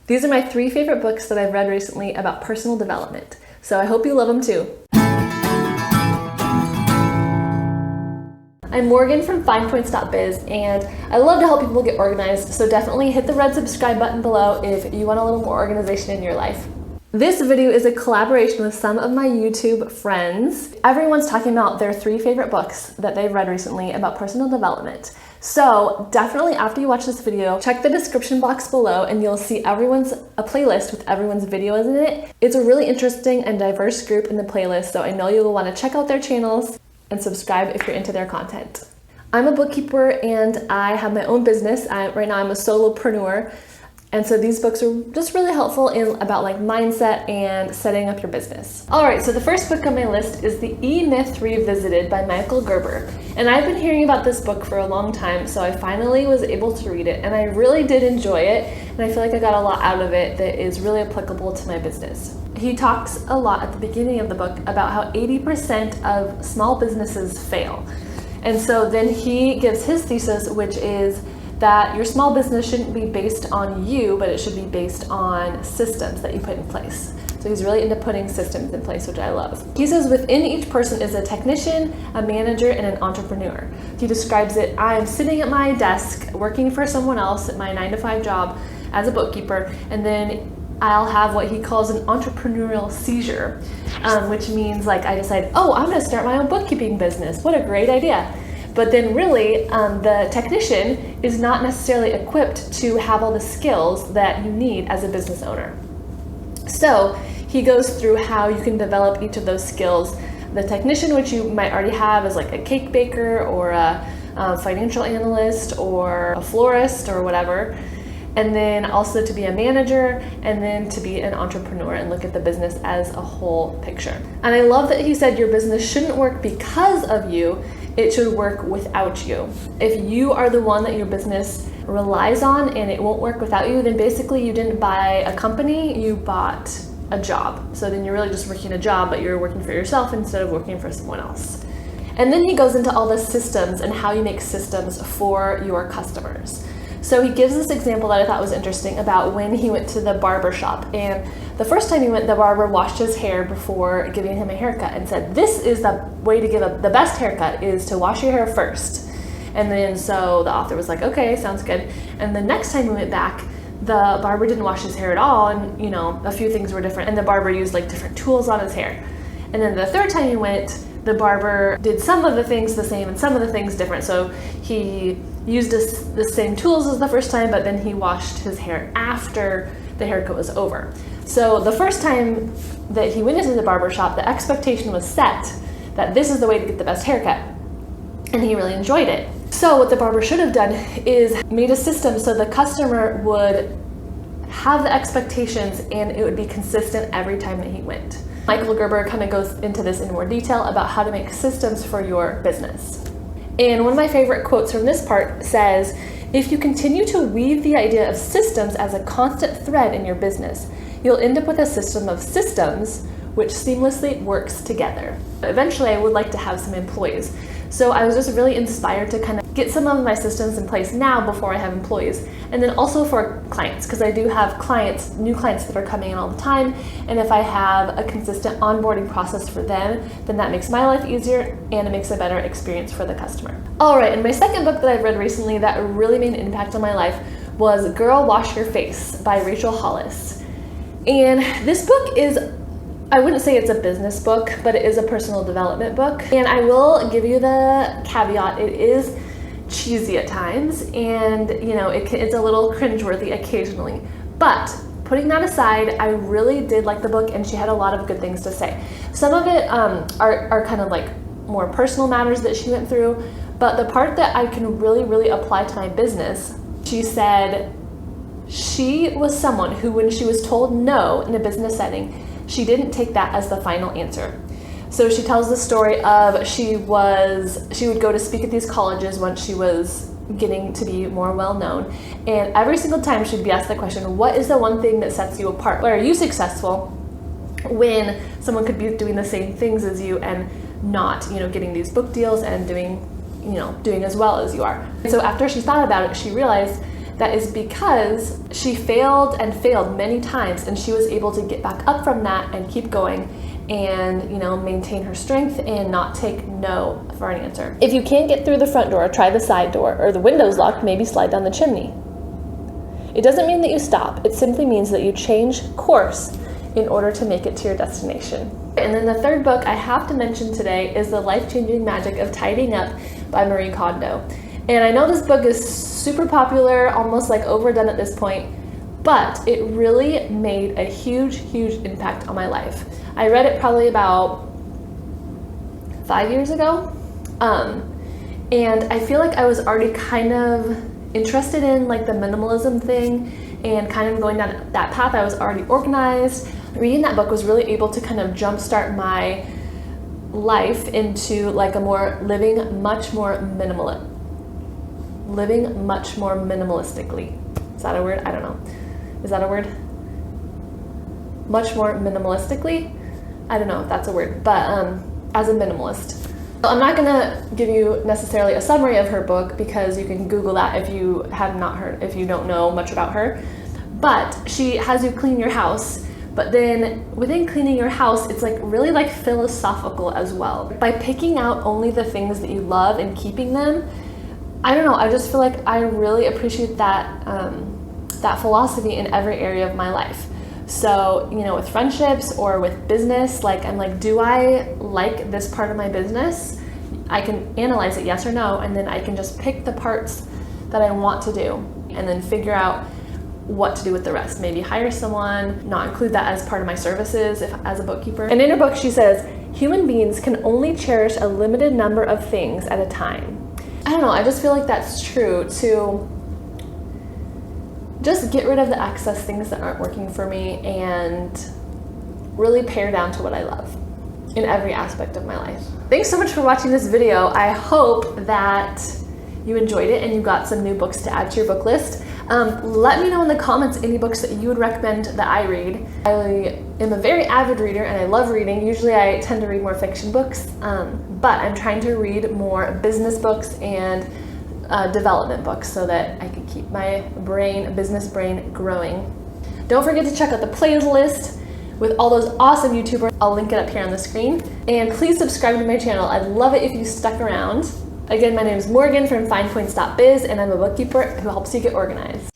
These are my 3 favorite books that I've read recently about personal development. So I hope you love them too. I'm Morgan from FinePoints.biz, and I love to help people get organized, so definitely hit the red subscribe button below if you want a little more organization in your life. This video is a collaboration with some of my YouTube friends. Everyone's talking about their 3 favorite books that they've read recently about personal development. So definitely after you watch this video, check the description box below and you'll see a playlist with everyone's videos in it. It's a really interesting and diverse group in the playlist, so I know you'll want to check out their channels and subscribe if you're into their content. I'm a bookkeeper and I have my own business. Right now I'm a solopreneur. And so these books are just really helpful about like mindset and setting up your business. All right, so the first book on my list is the EMyth Revisited by Michael Gerber. And I've been hearing about this book for a long time, so I finally was able to read it and I really did enjoy it. And I feel like I got a lot out of it that is really applicable to my business. He talks a lot at the beginning of the book about how 80% of small businesses fail. And so then he gives his thesis, which is that your small business shouldn't be based on you, but it should be based on systems that you put in place. So he's really into putting systems in place, which I love. He says within each person is a technician, a manager, and an entrepreneur. He describes it, I'm sitting at my desk working for someone else at my 9-to-5 job as a bookkeeper, and then I'll have what he calls an entrepreneurial seizure, which means like I decide, oh, I'm gonna start my own bookkeeping business. What a great idea. But then really, the technician is not necessarily equipped to have all the skills that you need as a business owner. So he goes through how you can develop each of those skills. The technician, which you might already have, is like a cake baker or a financial analyst or a florist or whatever. And then also to be a manager, and then to be an entrepreneur and look at the business as a whole picture. And I love that he said your business shouldn't work because of you, it should work without you. If you are the one that your business relies on and it won't work without you, then basically you didn't buy a company, you bought a job. So then you're really just working a job, but you're working for yourself instead of working for someone else. And then he goes into all the systems and how you make systems for your customers. So he gives this example that I thought was interesting about when he went to the barber shop. And the first time he went, the barber washed his hair before giving him a haircut and said, this is the way to give the best haircut is to wash your hair first. And then so the author was like, okay, sounds good. And the next time he went back, the barber didn't wash his hair at all. And you know, a few things were different. And the barber used like different tools on his hair. And then the third time he went, the barber did some of the things the same and some of the things different. So he used the same tools as the first time, but then he washed his hair after the haircut was over. So the first time that he went into the barber shop, the expectation was set that this is the way to get the best haircut. And he really enjoyed it. So what the barber should have done is made a system so the customer would have the expectations and it would be consistent every time that he went. Michael Gerber kind of goes into this in more detail about how to make systems for your business. And one of my favorite quotes from this part says, if you continue to weave the idea of systems as a constant thread in your business, you'll end up with a system of systems which seamlessly works together. Eventually, I would like to have some employees. So I was just really inspired to kind of get some of my systems in place now before I have employees. And then also for clients, because I do have clients, new clients that are coming in all the time. And if I have a consistent onboarding process for them, then that makes my life easier and it makes a better experience for the customer. All right, and my second book that I've read recently that really made an impact on my life was Girl Wash Your Face by Rachel Hollis. And this book is, I wouldn't say it's a business book, but it is a personal development book. And I will give you the caveat, it is cheesy at times, and you know, it's a little cringeworthy occasionally. But putting that aside, I really did like the book and she had a lot of good things to say. Some of it are kind of like more personal matters that she went through, but the part that I can really apply to my business, she said she was someone who, when she was told no in a business setting, she didn't take that as the final answer. So she tells the story of she would go to speak at these colleges once she was getting to be more well-known, and every single time she'd be asked the question, what is the one thing that sets you apart? Why are you successful when someone could be doing the same things as you and not, you know, getting these book deals and doing as well as you are? And so after she thought about it, she realized that is because she failed and failed many times, and she was able to get back up from that and keep going and, you know, maintain her strength and not take no for an answer. If you can't get through the front door, try the side door, or the window's locked, maybe slide down the chimney. It doesn't mean that you stop. It simply means that you change course in order to make it to your destination. And then the third book I have to mention today is The Life-Changing Magic of Tidying Up by Marie Kondo. And I know this book is super popular, almost like overdone at this point, but it really made a huge, huge impact on my life. I read it probably about 5 years ago, and I feel like I was already kind of interested in like the minimalism thing and kind of going down that path. I was already organized. Reading that book was really able to kind of jumpstart my life into like a more living much more minimalistically. Is that a word? I don't know. Is that a word? Much more minimalistically? I don't know if that's a word, but as a minimalist. I'm not gonna give you necessarily a summary of her book because you can Google that if you don't know much about her. But she has you clean your house, but then within cleaning your house, it's like really like philosophical as well. By picking out only the things that you love and keeping them, I don't know, I just feel like I really appreciate that, that philosophy in every area of my life. So, you know, with friendships or with business, like I'm like, do I like this part of my business? I can analyze it, yes or no, and then I can just pick the parts that I want to do and then figure out what to do with the rest. Maybe hire someone, not include that as part of my services as a bookkeeper. And in her book, she says, human beings can only cherish a limited number of things at a time. I don't know, I just feel like that's true to just get rid of the excess things that aren't working for me and really pare down to what I love in every aspect of my life. Thanks so much for watching this video. I hope that you enjoyed it and you got some new books to add to your book list. Let me know in the comments any books that you would recommend that I read. I am a very avid reader and I love reading. Usually I tend to read more fiction books, but I'm trying to read more business books and development books so that I can keep my business brain growing. Don't forget to check out the playlist with all those awesome YouTubers. I'll link it up here on the screen. And please subscribe to my channel. I'd love it if you stuck around. Again, my name is Morgan from FinePoints.biz, and I'm a bookkeeper who helps you get organized.